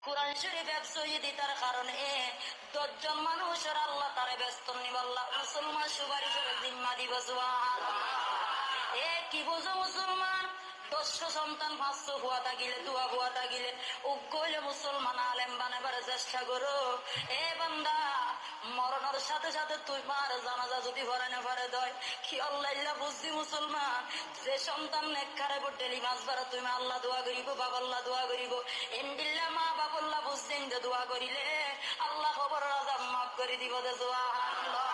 কোরআন শরীফ দিতার কারণে 10 জন মানুষের আল্লাহ তারে ব্যস্ত নিবাল্লাহ মুসলমান সুপারিশের জিম্মা দিব সুবহানাল্লাহ। কি বোঝো মুসলমান, 10 সন্তান 500 ভুয়া থাকিলে দুয়া ভুয়া থাকিলে উগ্গইলে মুসলমান আলেম বানাবার চেষ্টা করো। বান্দা, মরণের সাথে সাথে তুই মার জানাজা যদি ভরে না ভরে দয় কি আল্লাহ বুঝছি মুসলমান, যে সন্তান নেককারে ডেলি মাছ বারা তুমি আল্লাহ দোয়া করিব, বাবাল্লাহ দোয়া করিব, এন্ডিল্লা মা বাবাল্লাহ বুঝছেন যে দোয়া করিলে আল্লাহ খবর আজাব মাফ করে দিব দে সুবহানাল্লাহ।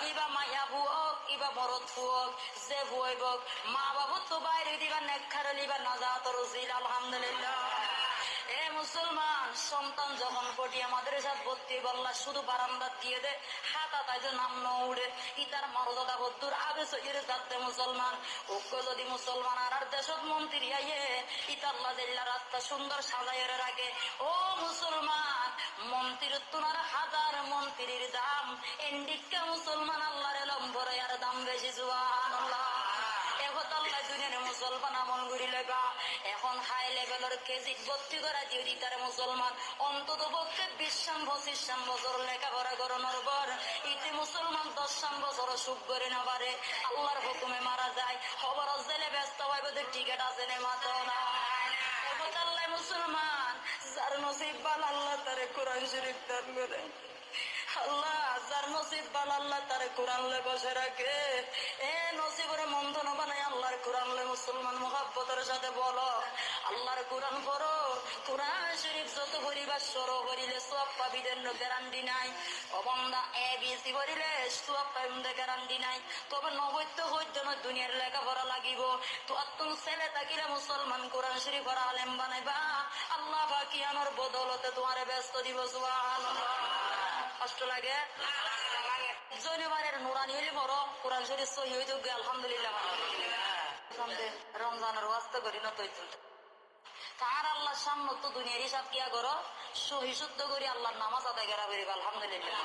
ইবা মায়া বুয়ক ইবা মরদ ফুয়ক যে বুয়বক মা বাবু তো বাইরে দিবা নেককারে লিবা নাজাতর উজিল আলহামদুলিল্লাহ। মুসলমান, সন্তান যখন পটি আমাদের সাথে ভর্তি বললা শুধু বারান্দা দিয়ে দে হাতা তাই যে নাম ন উড়ে ইতার মর্যাদা বদ্ধুর আগে সইরে যাতে মুসলমান উগ্র যদি মুসলমান আর দেশত মন্ত্রী আইয়ে ইতাল্লা জেল্লা রাস্তা সুন্দর সাজাইয়ের রাখে। ও মুসলমান, মন্ত্রীর তোমার হাজার মন্ত্রীর দাম এন্ডিকা মুসলমান আল্লাহর লম্বরে আর দাম বেশি সুবহানাল্লাহ। মুসলমান আমল করিলে গা এখন হাই লেভেলের কেজি ভর্তি করা দিয়ে দিতারে মুসলমান অন্তত পক্ষে 20-25 বছর লেখাপড়া করানোর পর ইতি মুসলমান 10 বছর সুখ করে না পারে আল্লাহর হুকুমে মারা যায় খবর জেলে ব্যস্ত হয় বোধ টিকিট আছে নে মাত্র না। মুসলমান যার নসিব বাল আল্লাহ তারে কোরআন শরীফ দান করে, আল্লাহ যার নসিব বাল আল্লাহ তারে কোরআন লে বসে রাখে। নসিবের মন্দন বানায় আল্লাহর কোরআন লে মুসলমান মুহাব্বতের সাথে বলো আল্লাহর কোরআন পড়ো। কোরআন শরীফ যত পরিবার সরো করিলে সব পাবিদের গ্যারান্টি নাই। অবন্দা ABC পড়িলে সব পাবিদের গ্যারান্টি নাই। তবে 90 দুনিয়ার লেখাপড়া লাগিব। তো তুমি ছেলে থাকিলে মুসলমান কোরআন শরীফ পড়া আলেম বানাইবা আল্লাহ বাকি আমার বদলতে তোমারে ব্যস্ত দিব সুবহানাল্লাহ। কষ্ট লাগে জৈনবারের নুরানি হইলে বড় কোরআন শরীফ সহি হইতে আলহামদুলিল্লাহ। রমজানের ওয়াস্তে করি না তুই তার আল্লাহ সামনে তো দুনিয়ার হিসাব কিয়া করো সহি শুদ্ধ করি আল্লাহর নামাজ আদায় করা করিব আলহামদুলিল্লাহ।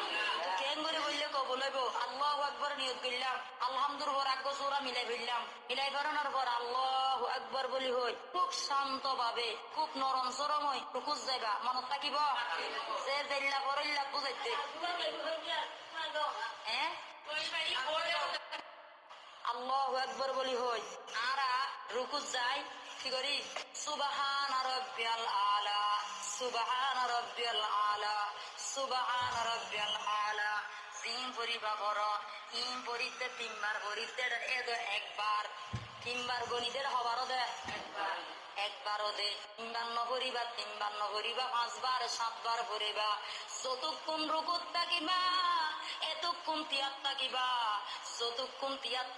কেন করে বললে কবুল হইব আল্লাহু আকবার নিয়ত করলাম আলহামদুলিল্লাহ আগ্য সূরা মিলাই ফেললাম মিলাই বানানোর পর আল্লাহু আকবার বলি হই খুব শান্ত ভাবে খুব নরম সরম হই রুকুজ জায়গা মনত থাকিব যে দেল্লা করইল্লা বুঝাইতে আল্লাহু আকবার বলি হই আর রুকুজ যাই কি করি সুবহান রাব্বিয়াল আলা সুবহান রাব্বিয়াল আলা সুবহান রাব্বিয়াল আলা। তিন পরিবা বড় তিন পরিতে 3 বার পরিতে একবার 3 বার গণিতের হবারও দে একবারও দে 3 বার নকরিবা 3 বার নকরিবা 5 বার 7 বার পড়িবা যতক্ষণ রুকুত থাকিবা এতক্ষণ তিয়াত থাকিবা যতক্ষণ তিয়াত